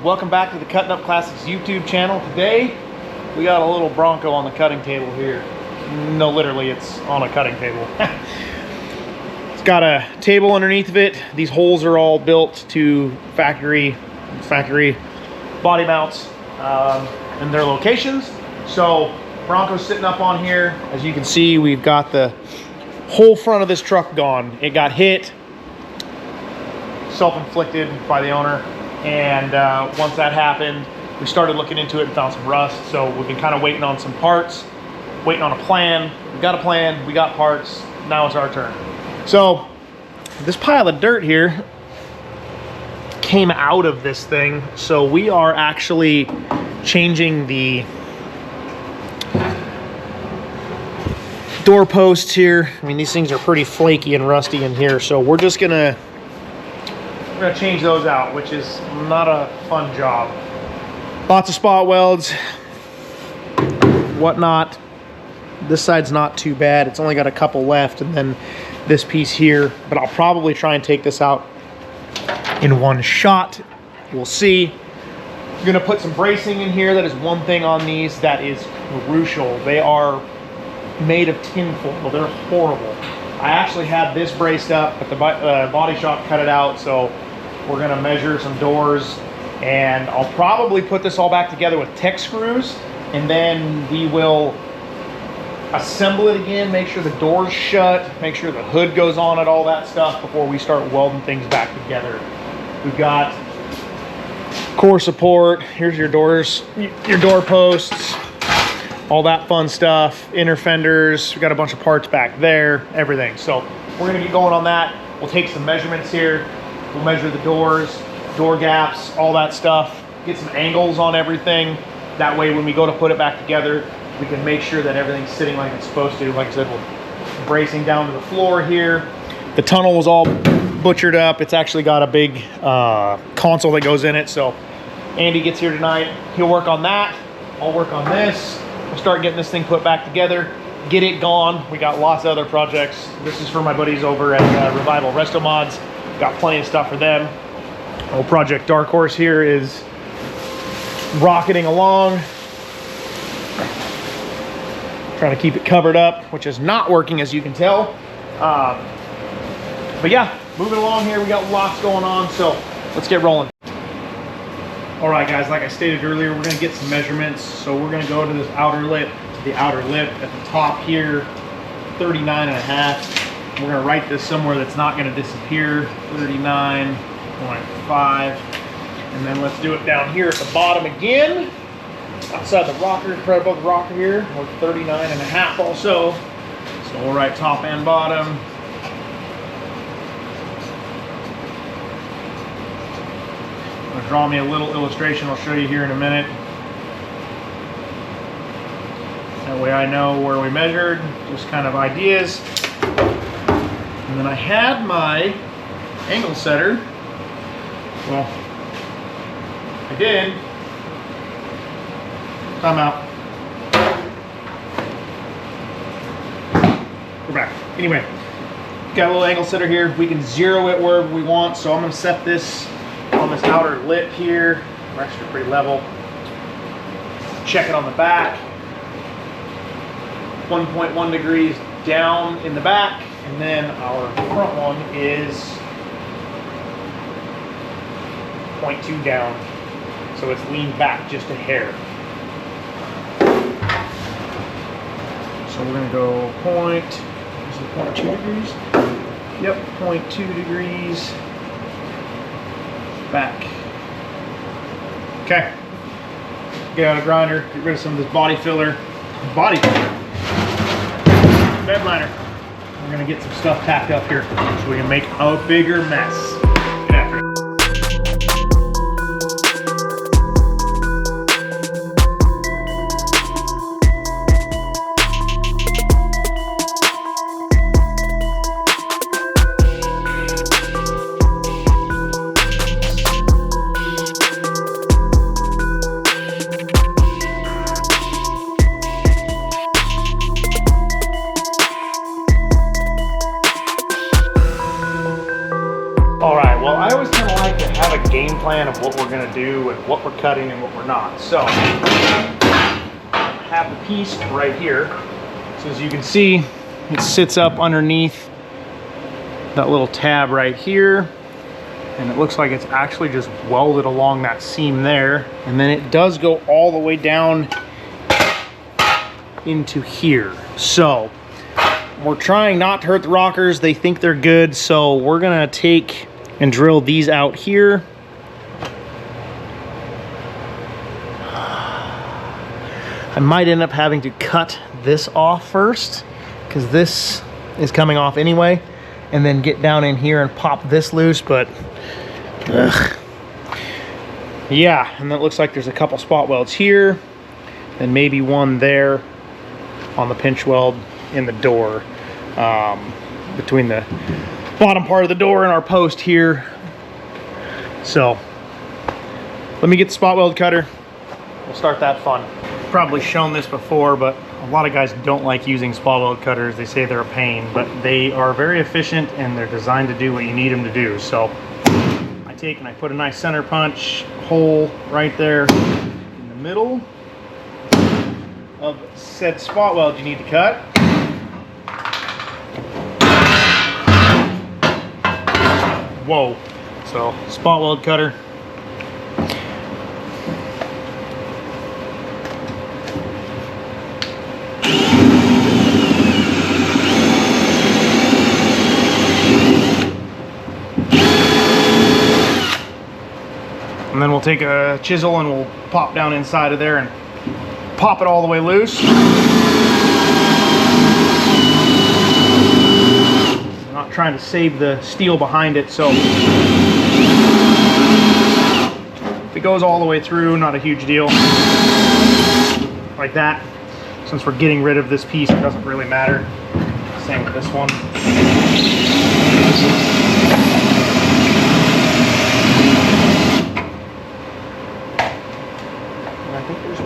Welcome back to the Cutting Up Classics YouTube channel. Today we got a little Bronco on the cutting table here. No, literally, it's on a cutting table. It's got a table underneath of it. These holes are all built to factory body mounts and their locations. So Bronco's sitting up on here. As you can see, we've got the whole front of this truck gone. It got hit, self-inflicted by the owner, and once that happened, we started looking into it and found some rust. So we've been kind of waiting on some parts, waiting on a plan. We got a plan, we got parts, now it's our turn. So this pile of dirt here came out of this thing, so we are actually changing the door posts here. I mean, these things are pretty flaky and rusty in here, so we're gonna change those out, which is not a fun job. Lots of spot welds, whatnot. This side's not too bad. It's only got a couple left, and then this piece here, but I'll probably try and take this out in one shot. We'll see. I'm gonna put some bracing in here. That is one thing on these that is crucial. They are made of tin foil. They're horrible. I actually had this braced up, but the body shop cut it out, so we're gonna measure some doors, and I'll probably put this all back together with tech screws, and then we will assemble it again, make sure the door's shut, make sure the hood goes on it, all that stuff before we start welding things back together. We've got core support. Here's your doors, your door posts, all that fun stuff, inner fenders. We got a bunch of parts back there, everything. So we're gonna get going on that. We'll take some measurements here. We'll measure the doors, door gaps, all that stuff, get some angles on everything. That way when we go to put it back together, we can make sure that everything's sitting like it's supposed to. Like I said, we're bracing down to the floor here. The tunnel was all butchered up. It's actually got a big console that goes in it. So Andy gets here tonight. He'll work on that. I'll work on this. We'll start getting this thing put back together, get it gone. We got lots of other projects. This is for my buddies over at Revival Resto Mods. Got plenty of stuff for them. Old Project Dark Horse here is rocketing along. Trying to keep it covered up, which is not working, as you can tell. But yeah, moving along here. We got lots going on, so let's get rolling. All right, guys, like I stated earlier, we're gonna get some measurements. So we're gonna go to this outer lip, to the outer lip at the top here, 39.5. We're gonna write this somewhere that's not gonna disappear, 39.5. And then let's do it down here at the bottom again. Outside the rocker, right above the rocker here, we're 39.5 also. So we'll write top and bottom. I'm gonna draw me a little illustration I'll show you here in a minute. That way I know where we measured, just kind of ideas. And then I had my angle setter. Well, I did. Time out. We're back. Anyway, got a little angle setter here. We can zero it wherever we want. So I'm going to set this on this outer lip here. We're actually pretty level. Check it on the back. 1.1 degrees down in the back. And then our front one is 0.2 down. So it's leaned back just a hair. So we're gonna go is it 0.2 degrees? Yep, 0.2 degrees back. Okay. Get out a grinder, get rid of some of this body filler. Bed liner. We're gonna get some stuff packed up here so we can make a bigger mess. Get after it. All right. game plan of what we're gonna do and what we're cutting and what we're not. So, I have the piece right here. So as you can see, it sits up underneath that little tab right here. And it looks like it's actually just welded along that seam there. And then it does go all the way down into here. So we're trying not to hurt the rockers. They think they're good. So we're gonna take and drill these out here. I might end up having to cut this off first because this is coming off anyway, and then get down in here and pop this loose, but yeah. And then it looks like there's a couple spot welds here and maybe one there on the pinch weld in the door, between the bottom part of the door and our post here. So let me get the spot weld cutter. We'll start that fun. Probably shown this before, but a lot of guys don't like using spot weld cutters. They say they're a pain, but they are very efficient and they're designed to do what you need them to do. So I take and I put a nice center punch hole right there in the middle of said spot weld you need to cut. Whoa. So spot weld cutter. And then we'll take a chisel and we'll pop down inside of there and pop it all the way loose. I'm not trying to save the steel behind it, so if it goes all the way through, not a huge deal. Like that. Since we're getting rid of this piece, it doesn't really matter. Same with this one.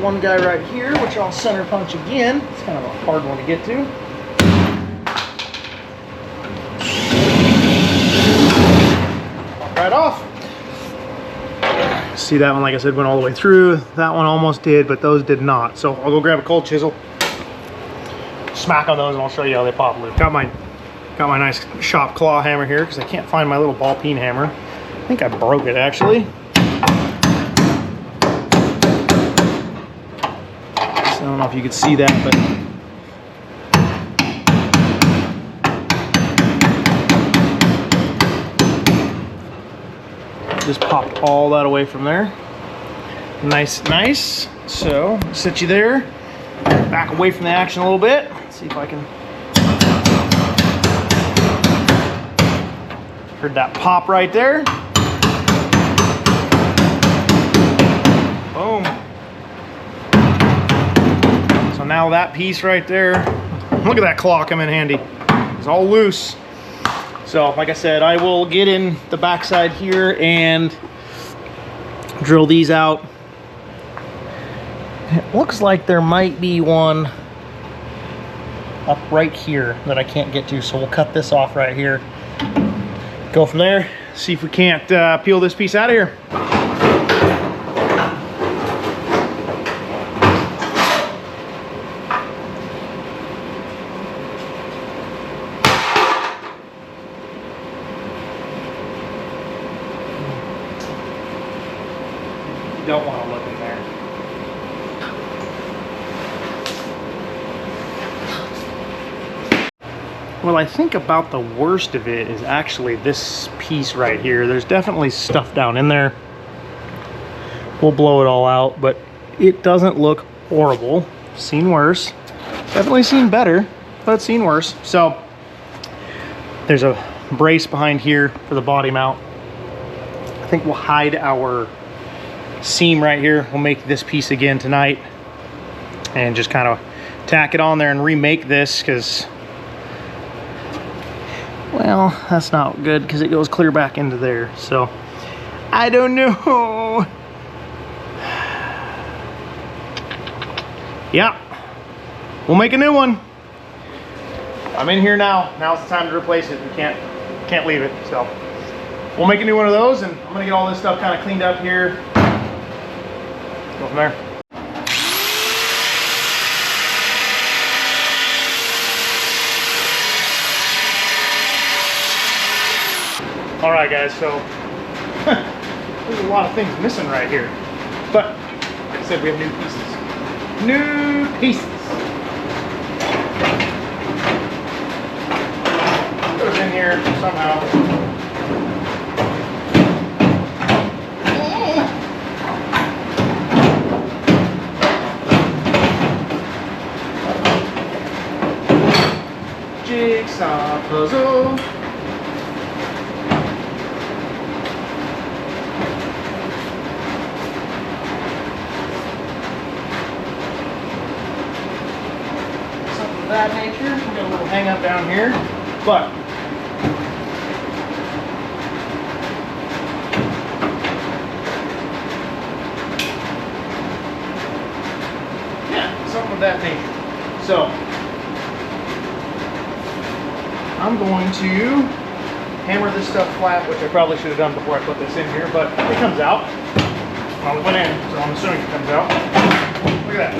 One guy right here, which I'll center punch again. It's kind of a hard one to get to. Pop right off. See that one, like I said, went all the way through. That one almost did, but those did not. So I'll go grab a cold chisel, smack on those, and I'll show you how they pop loose. Got my nice shop claw hammer here because I can't find my little ball peen hammer. I think I broke it actually. I don't know if you could see that, but just popped all that away from there. Nice, nice. So sit you there, back away from the action a little bit. Let's see if I can. Heard that pop right there. Boom. So now that piece right there, look at that claw come in handy. It's all loose. So like I said, I will get in the backside here and drill these out. It looks like there might be one up right here that I can't get to, so we'll cut this off right here. Go from there, see if we can't peel this piece out of here. Don't want to look in there. Well, I think about the worst of it is actually this piece right here. There's definitely stuff down in there. We'll blow it all out, but it doesn't look horrible. Seen worse. Definitely seen better, but seen worse. So there's a brace behind here for the body mount. I think we'll hide our seam right here. We'll make this piece again tonight and just kind of tack it on there and remake this because, well, that's not good because it goes clear back into there. So I don't know. Yeah, we'll make a new one. I'm in here now. Now's the time to replace it. We can't leave it. So we'll make a new one of those, and I'm gonna get all this stuff kind of cleaned up here. Go from there. All right, guys, so there's a lot of things missing right here. But, like I said, we have new pieces. New pieces. Goes in here somehow. Jigsaw puzzle. That nature. We got a little hang up down here, but yeah, something of that nature. So I'm going to hammer this stuff flat, which I probably should have done before I put this in here, but it comes out. Well, it went in, so I'm assuming it comes out. Look at that.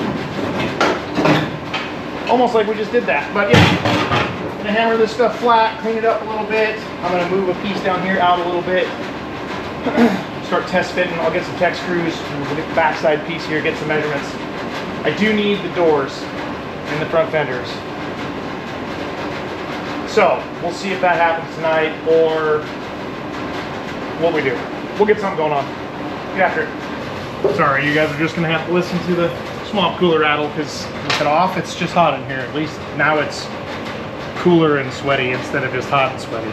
Almost like we just did that, but yeah. I'm gonna hammer this stuff flat, clean it up a little bit. I'm gonna move a piece down here out a little bit. Start test fitting. I'll get some tech screws. We'll get the backside piece here, get some measurements. I do need the doors and the front fenders. So we'll see if that happens tonight or what we do. We'll get something going on. Get after it. Sorry, you guys are just gonna have to listen to the swamp cooler rattle because with it off, it's just hot in here. At least now it's cooler and sweaty instead of just hot and sweaty.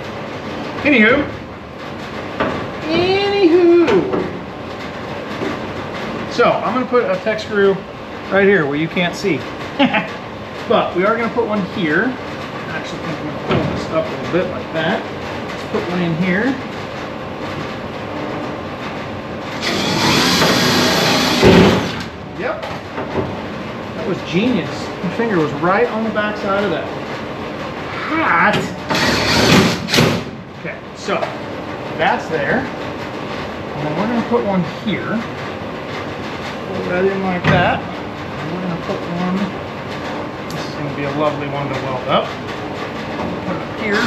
Anywho. So I'm gonna put a tech screw right here where you can't see. But we are gonna put one here. I actually think I'm gonna pull this up a little bit like that. Let's put one in here. Yep. That was genius. My finger was right on the back side of that. Hot. Okay, so that's there. And then we're going to put one here. Pull that in like that. And we're going to put one. This is going to be a lovely one to weld up. Put it up here.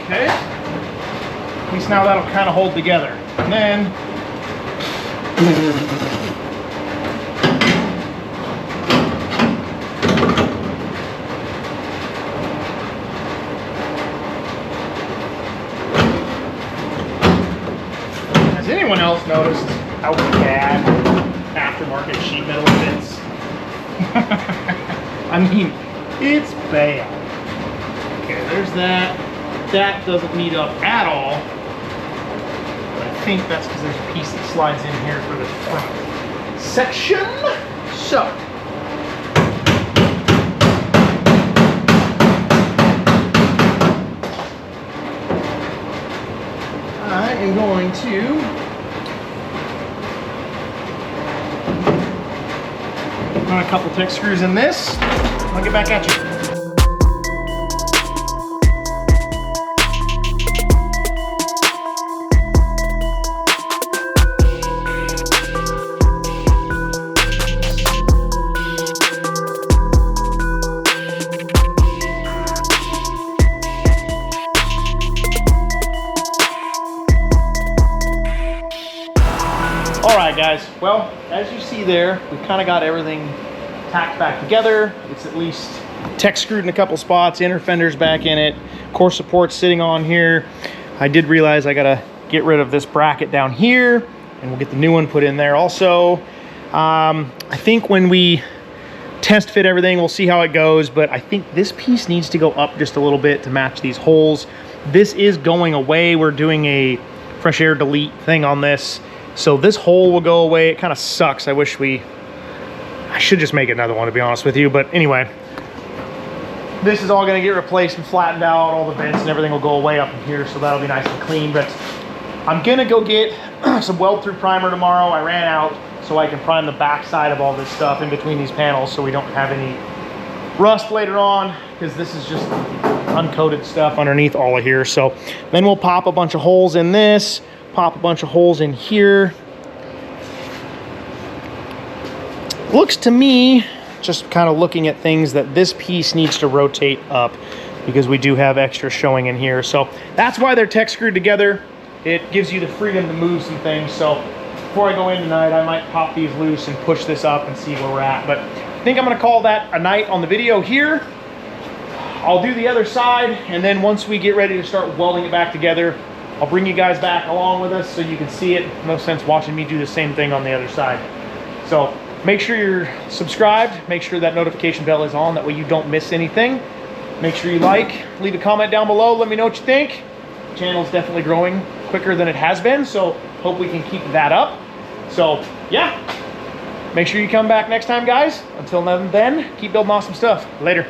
Okay. At least now that'll kind of hold together. And then has anyone else noticed how bad aftermarket sheet metal fits? I mean, it's bad. Okay, there's that. That doesn't meet up at all. I think that's because there's a piece that slides in here for the front section. So, I am going to run a couple tech screws in this. I'll get back at you. Alright guys, well, as you see there, we've kind of got everything tacked back together. It's at least tech screwed in a couple spots, inner fenders back in it, core supports sitting on here. I did realize I gotta get rid of this bracket down here, and we'll get the new one put in there also. I think when we test fit everything, we'll see how it goes, but I think this piece needs to go up just a little bit to match these holes. This is going away. We're doing a fresh air delete thing on this. So this hole will go away. It kind of sucks. I should just make another one, to be honest with you. But anyway, this is all going to get replaced and flattened out. All the vents and everything will go away up in here, so that'll be nice and clean. But I'm going to go get some weld-through primer tomorrow. I ran out, so I can prime the back side of all this stuff in between these panels so we don't have any rust later on, because this is just uncoated stuff underneath all of here. So then we'll pop a bunch of holes in this, pop a bunch of holes in here. Looks to me, just kind of looking at things, that this piece needs to rotate up because we do have extra showing in here. So that's why they're tech screwed together. It gives you the freedom to move some things. So before I go in tonight, I might pop these loose and push this up and see where we're at. But I think I'm gonna call that a night on the video here. I'll do the other side, and then once we get ready to start welding it back together, I'll bring you guys back along with us so you can see it. No sense watching me do the same thing on the other side. So make sure you're subscribed, make sure that notification bell is on, that way you don't miss anything. Make sure you like, leave a comment down below, let me know what you think. The channel's definitely growing quicker than it has been, so hope we can keep that up. So yeah, make sure you come back next time, guys. Until then, keep building awesome stuff. Later.